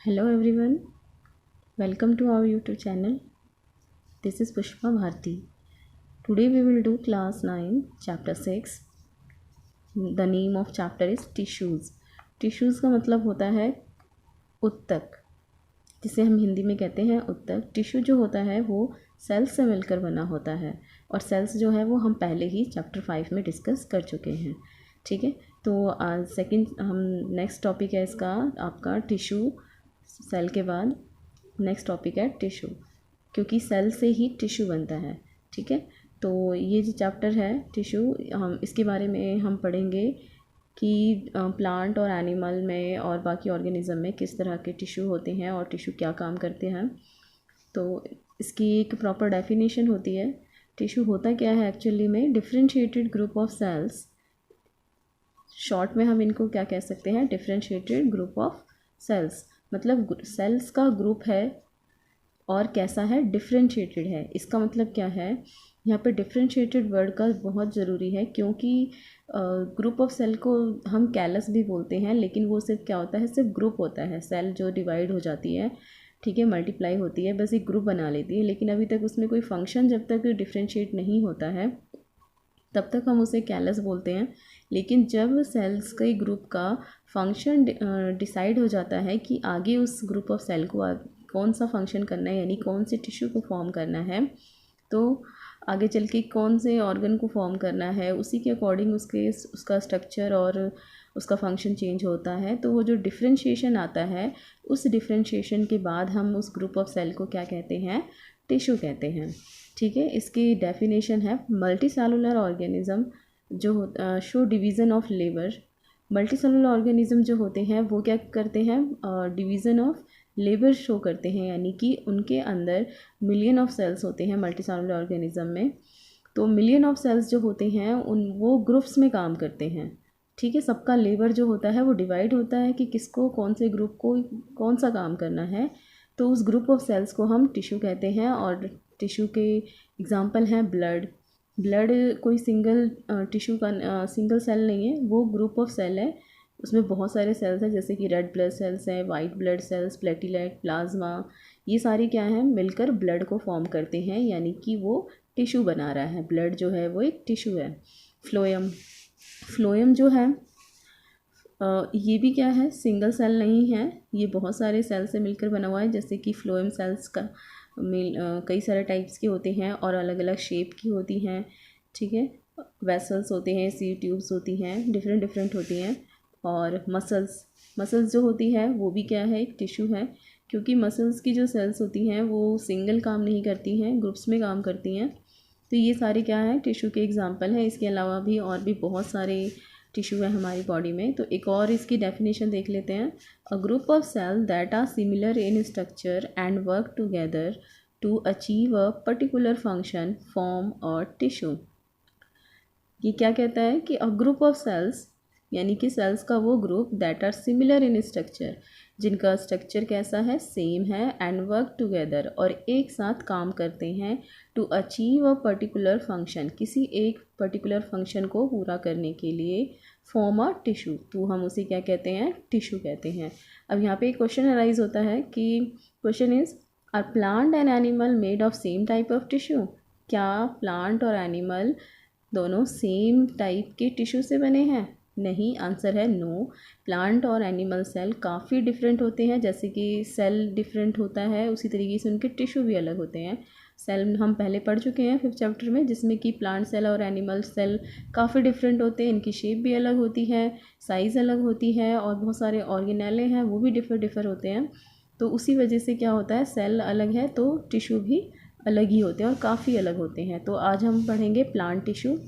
Hello everyone, welcome to our YouTube channel. This is Pushpa Bharti. Today we will do class 9 chapter 6. The name of chapter is tissues. Tissues का मतलब होता है उत्तक, जिसे हम हिंदी में कहते हैं उत्तक। टिश्यू जो होता है वो सेल्स से मिलकर बना होता है और सेल्स जो है वो हम पहले ही चैप्टर 5 में डिस्कस कर चुके हैं। ठीक है, तो आज हम नेक्स्ट टॉपिक है इसका आपका टिश्यू। सेल के बाद नेक्स्ट टॉपिक है टिश्यू, क्योंकि सेल से ही टिश्यू बनता है। ठीक है, तो ये जो चैप्टर है टिश्यू, हम इसके बारे में हम पढ़ेंगे कि प्लांट और एनिमल में और बाकी ऑर्गेनिज्म में किस तरह के टिश्यू होते हैं और टिश्यू क्या काम करते हैं। तो इसकी एक प्रॉपर डेफिनेशन होती है। टिश्यू होता क्या है एक्चुअली में? Differentiated group of cells. Short में हम इनको क्या कह सकते हैं? Differentiated group of cells. मतलब सेल्स का ग्रुप है और कैसा है? डिफरेंशिएटेड है। इसका मतलब क्या है? यहाँ पे डिफरेंशिएटेड वर्ड का बहुत ज़रूरी है, क्योंकि ग्रुप ऑफ सेल को हम कैलस भी बोलते हैं, लेकिन वो सिर्फ क्या होता है? सिर्फ ग्रुप होता है। सेल जो डिवाइड हो जाती है, ठीक है, मल्टीप्लाई होती है, बस एक ग्रुप बना लेती है, लेकिन अभी तक उसमें कोई फंक्शन जब तक डिफरेंशिएट नहीं होता है तब तक हम उसे कैलस बोलते हैं। लेकिन जब सेल्स के ग्रुप का फंक्शन डिसाइड हो जाता है कि आगे उस ग्रुप ऑफ सेल को कौन सा फंक्शन करना है, यानी कौन से टिश्यू को फॉर्म करना है, तो आगे चल के कौन से ऑर्गन को फॉर्म करना है, उसी के अकॉर्डिंग उसका स्ट्रक्चर और उसका फंक्शन चेंज होता है। तो वो जो डिफरेंशिएशन आता है, उस डिफरेंशिएशन के बाद हम उस ग्रुप ऑफ सेल को क्या कहते हैं? टिश्यू कहते हैं। ठीक है, इसकी डेफिनेशन है मल्टी सेलुलर ऑर्गेनिज्म जो show division of labour. Multi cellular organism जो होते हैं वो क्या करते हैं? डिवीज़न ऑफ लेबर शो करते हैं, यानी कि उनके अंदर मिलियन ऑफ सेल्स होते हैं मल्टी सेलुलर ऑर्गेनिज्म में। तो मिलियन ऑफ सेल्स जो होते हैं वो ग्रुप्स में काम करते हैं। ठीक है, सबका लेबर जो होता है वो डिवाइड होता है कि किसको कौन से ग्रुप को कौन सा काम करना है। तो उस ग्रुप ऑफ सेल्स को हम टिश्यू कहते हैं। और टिश्यू के एग्जांपल हैं ब्लड। ब्लड कोई सिंगल टिश्यू का सिंगल सेल नहीं है, वो ग्रुप ऑफ सेल है। उसमें बहुत सारे सेल्स हैं, जैसे कि रेड ब्लड सेल्स हैं, white blood cells, platelet, plasma. ये सारी क्या हैं? मिलकर ब्लड को फॉर्म करते हैं, यानी कि वो टिश्यू बना रहा है। ब्लड जो है वो एक टिश्यू है। फ्लोएम फ्लोएम जो है ये भी क्या है? सिंगल सेल नहीं है, ये बहुत सारे सेल से मिलकर बना हुआ है। जैसे कि फ्लोएम सेल्स का कई सारे टाइप्स के होते हैं और अलग अलग शेप की होती हैं। ठीक है, वेसल्स होते हैं, सी ट्यूब्स होती हैं, डिफरेंट डिफरेंट होती हैं। और मसल्स जो होती है वो भी क्या है? एक टिश्यू है, क्योंकि मसल्स की जो सेल्स होती हैं वो सिंगल काम नहीं करती हैं, ग्रुप्स में काम करती हैं। तो ये सारे क्या है? टिश्यू के एग्जांपल है। इसके अलावा भी और भी बहुत सारे टिश्यू है हमारी बॉडी में। तो एक और इसकी डेफिनेशन देख लेते हैं। A group of cell that are similar in structure and work together to achieve a particular function form और टिश्यू। ये क्या कहता है कि अ ग्रुप ऑफ सेल्स, यानी कि सेल्स का वो group that are similar in structure, जिनका स्ट्रक्चर कैसा है? सेम है। एंड वर्क टुगेदर, और एक साथ काम करते हैं। To achieve a particular function, किसी एक पर्टिकुलर फंक्शन को पूरा करने के लिए। फॉर्म अ टिश्यू, तो हम उसे क्या कहते हैं? टिश्यू कहते हैं। अब यहाँ पे एक क्वेश्चन अराइज होता है कि question is, are plant and animal made of same type of tissue? क्या प्लांट और एनिमल दोनों सेम टाइप के टिश्यू से बने हैं? नहीं, आंसर है नो। प्लांट और एनिमल सेल काफ़ी डिफरेंट होते हैं। जैसे कि सेल डिफरेंट होता है, उसी तरीके से उनके टिश्यू भी अलग होते हैं। सेल हम पहले पढ़ चुके हैं 5th चैप्टर में, जिसमें कि प्लांट सेल और एनिमल सेल काफ़ी डिफरेंट होते हैं। इनकी शेप भी अलग होती है, साइज़ अलग होती है, और बहुत सारे ऑर्गेनेले हैं वो भी डिफर होते हैं। तो उसी वजह से क्या होता है? सेल अलग है तो टिश्यू भी अलग ही होते हैं और काफ़ी अलग होते हैं। तो आज हम पढ़ेंगे प्लांट टिश्यू।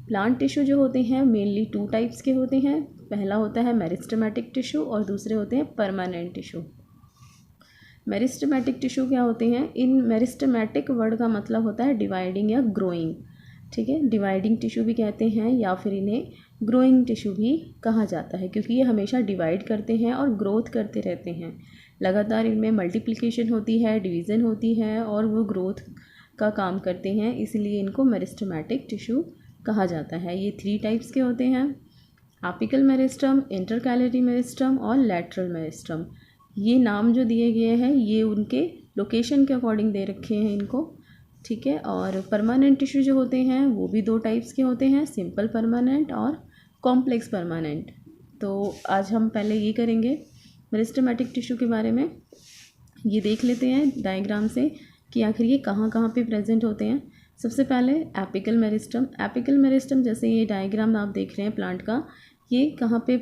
प्लांट टिश्यू जो होते हैं मेनली 2 टाइप्स के होते हैं। पहला होता है मेरिस्टेमेटिक टिश्यू और दूसरे होते हैं परमानेंट टिश्यू। मेरिस्टेमेटिक टिश्यू क्या होते हैं? इन मेरिस्टेमेटिक वर्ड का मतलब होता है डिवाइडिंग या ग्रोइंग। ठीक है, डिवाइडिंग टिश्यू भी कहते हैं या फिर इन्हें ग्रोइंग टिश्यू भी कहा जाता है, क्योंकि ये हमेशा डिवाइड करते हैं और ग्रोथ करते रहते हैं। लगातार इनमें मल्टीप्लिकेशन होती है, डिवीज़न होती है, और वो ग्रोथ का काम करते हैं, इसलिए इनको मेरिस्टेमेटिक टिश्यू कहा जाता है। ये 3 टाइप्स के होते हैं: एपिकल मेरिस्टम, इंटरकैलरी मेरिस्टम और लैटरल मेरिस्टम। ये नाम जो दिए गए हैं ये उनके लोकेशन के अकॉर्डिंग दे रखे हैं इनको, ठीक है। और परमानेंट टिश्यू जो होते हैं वो भी दो टाइप्स के होते हैं, सिंपल परमानेंट और कॉम्प्लेक्स परमानेंट। तो आज हम पहले ये करेंगे मेरिस्टेमेटिक टिश्यू के बारे में। ये देख लेते हैं डायग्राम से कि आखिर ये कहाँ कहाँ पे प्रेजेंट होते हैं। सबसे पहले एपिकल मेरिस्टम। एपिकल मेरिस्टम जैसे ये डायग्राम आप देख रहे हैं प्लांट का, ये कहाँ पे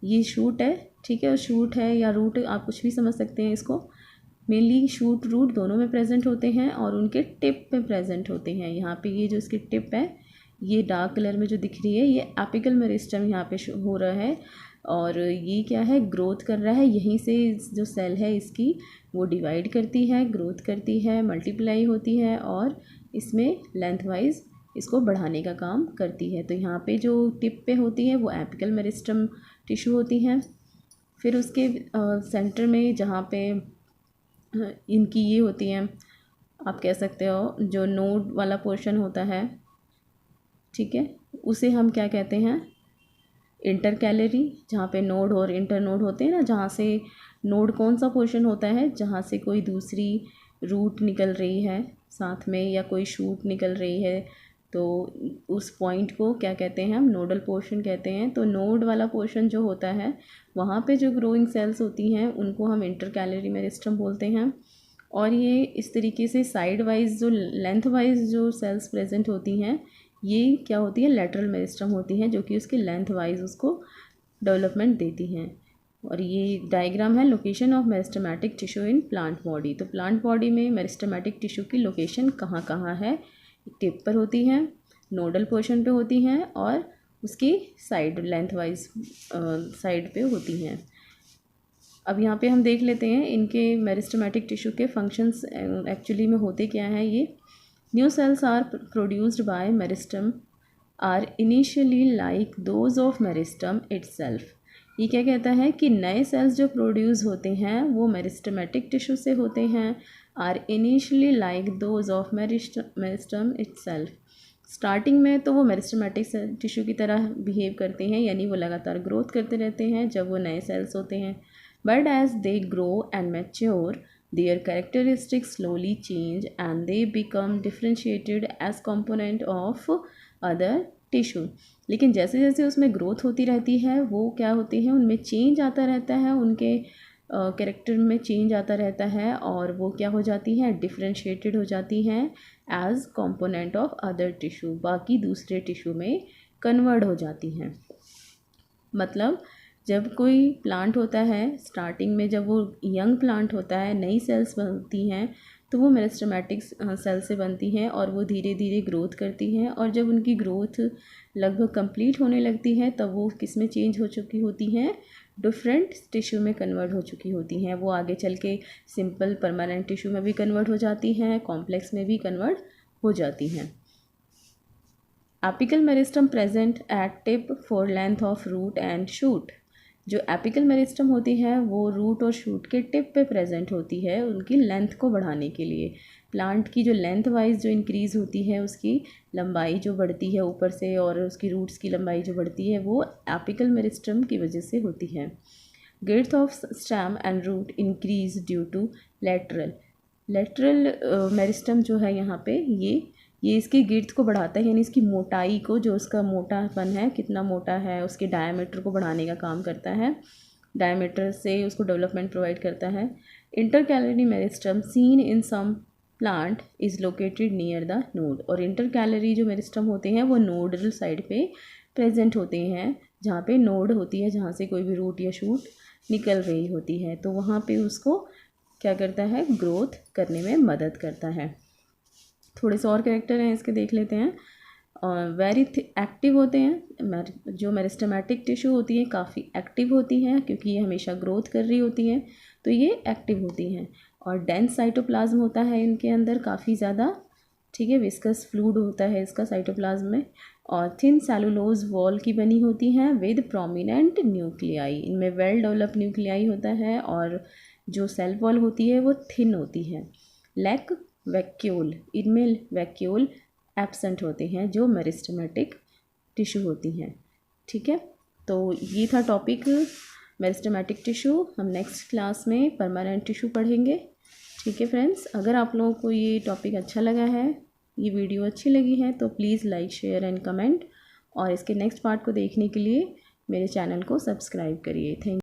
ये शूट है, ठीक है। शूट है या रूट, आप कुछ भी समझ सकते हैं इसको। मेनली शूट रूट दोनों में प्रेजेंट होते हैं और उनके टिप पे प्रेजेंट होते हैं। यहाँ पे ये जो इसकी टिप है ये डार्क कलर में जो दिख रही है ये एपिकल मेरिस्टम यहाँ पे हो रहा है। और ये क्या है, ग्रोथ कर रहा है। यहीं से जो सेल है इसकी वो डिवाइड करती है, ग्रोथ करती है, मल्टीप्लाई होती है और इसमें लेंथ वाइज इसको बढ़ाने का काम करती है। तो यहाँ पे जो टिप पे होती है वो एपिकल मेरिस्टम टिश्यू होती है। फिर उसके सेंटर में जहाँ पे इनकी ये होती हैं, आप कह सकते हो जो नोड वाला पोर्शन होता है, ठीक है, उसे हम क्या कहते हैं, इंटर कैलरी। जहाँ पे नोड और इंटर नोड होते हैं ना, जहाँ से नोड कौन सा पोर्शन होता है जहाँ से कोई दूसरी रूट निकल रही है साथ में या कोई शूट निकल रही है, तो उस पॉइंट को क्या कहते हैं, हम नोडल पोर्शन कहते हैं। तो नोड वाला पोर्शन जो होता है वहाँ पे जो ग्रोइंग सेल्स होती हैं उनको हम इंटर कैलरी मेरिस्टम बोलते हैं। और ये इस तरीके से साइड वाइज जो लेंथ वाइज जो सेल्स प्रेजेंट होती हैं ये क्या होती है, लेटरल मेरिस्टम होती हैं, जो कि उसके लेंथ वाइज उसको डेवलपमेंट देती हैं। और ये डायग्राम है location of meristematic tissue in plant body. तो प्लांट बॉडी में मेरिस्टेमेटिक टिश्यू की लोकेशन कहाँ कहाँ है, टिप पर होती हैं, नोडल पोर्शन पे होती हैं और उसकी साइड लेंथ वाइज साइड पे होती हैं। अब यहाँ पे हम देख लेते हैं इनके मेरिस्टेमेटिक टिश्यू के फंक्शंस एक्चुअली में होते क्या हैं। ये new cells are produced by meristem are initially like those of meristem itself. ये क्या कहता है कि नए सेल्स जो प्रोड्यूस होते हैं वो मेरिस्टेमेटिक टिश्यू से होते हैं, are initially like those of meristem itself. Starting में तो वो मेरिस्टेमेटिक टिश्यू की तरह बिहेव करते हैं, यानी वो लगातार ग्रोथ करते रहते हैं जब वो नए सेल्स होते हैं। But as they grow and mature their characteristics slowly change and they become differentiated as component of other tissue। लेकिन जैसे जैसे उसमें ग्रोथ होती रहती है वो क्या होती है, उनमें चेंज आता रहता है, उनके कैरेक्टर में चेंज आता रहता है और वो क्या हो जाती हैं, डिफ्रेंशिएटेड हो जाती हैं as component of other tissue, बाकी दूसरे टिश्यू में कन्वर्ट हो जाती हैं। मतलब जब कोई प्लांट होता है स्टार्टिंग में, जब वो यंग प्लांट होता है, नई सेल्स बनती हैं तो वो मेरिस्टेमेटिक सेल से बनती हैं और वो धीरे धीरे ग्रोथ करती हैं। और जब उनकी ग्रोथ लगभग कंप्लीट होने लगती है तब वो किस में चेंज हो चुकी होती हैं, डिफरेंट टिश्यू में कन्वर्ट हो चुकी होती हैं। वो आगे चल के सिंपल परमानेंट टिश्यू में भी कन्वर्ट हो जाती हैं, कॉम्प्लेक्स में भी कन्वर्ट हो जाती हैं। Apical meristem present at tip for length of root and shoot. जो एपिकल मेरिस्टम होती है वो रूट और शूट के टिप पे प्रेजेंट होती है उनकी लेंथ को बढ़ाने के लिए। प्लांट की जो लेंथ वाइज जो इंक्रीज़ होती है, उसकी लंबाई जो बढ़ती है ऊपर से और उसकी रूट्स की लंबाई जो बढ़ती है वो एपिकल मेरिस्टम की वजह से होती है। girth of stem and root increase due to lateral meristem जो है यहाँ पे ये इसकी गिर्थ को बढ़ाता है, यानी इसकी मोटाई को, जो उसका मोटापन है कितना मोटा है उसके डायमीटर को बढ़ाने का काम करता है, डायमीटर से उसको डेवलपमेंट प्रोवाइड करता है। Intercalary meristem seen in some plant is located near the node. और इंटर कैलरी जो मेरिस्टम होते हैं वो नोडल साइड पे प्रेजेंट होते हैं, जहाँ पे नोड होती है, जहाँ से कोई भी रूट या शूट निकल रही होती है, तो वहाँ पे उसको क्या करता है, ग्रोथ करने में मदद करता है। थोड़े से और कैरेक्टर हैं इसके, देख लेते हैं। वेरी एक्टिव होते हैं, जो मेरिस्टेमेटिक टिश्यू होती है काफ़ी एक्टिव होती हैं क्योंकि ये हमेशा ग्रोथ कर रही होती हैं, तो ये एक्टिव होती हैं। और डेंस साइटोप्लाज्म होता है इनके अंदर काफ़ी ज़्यादा, ठीक है, विस्कस फ्लूइड होता है इसका साइटोप्लाज्म में, और थिन सेलुलोज वॉल की बनी होती हैं विद प्रोमिनेंट न्यूक्लियाई। इनमें वेल डेवलप न्यूक्लियाई होता है और जो सेल वॉल होती है वो थिन होती है। लैक वैक्यूल, इनमें वैक्यूल एब्सेंट होते हैं जो मेरिस्टेमेटिक टिश्यू होती हैं, ठीक है। तो ये था टॉपिक मेरिस्टेमेटिक टिश्यू। हम नेक्स्ट क्लास में परमानेंट टिश्यू पढ़ेंगे। ठीक है फ्रेंड्स, अगर आप लोगों को ये टॉपिक अच्छा लगा है, ये वीडियो अच्छी लगी है, तो please like, share and comment, और इसके नेक्स्ट पार्ट को देखने के लिए मेरे चैनल को सब्सक्राइब करिए। थैंक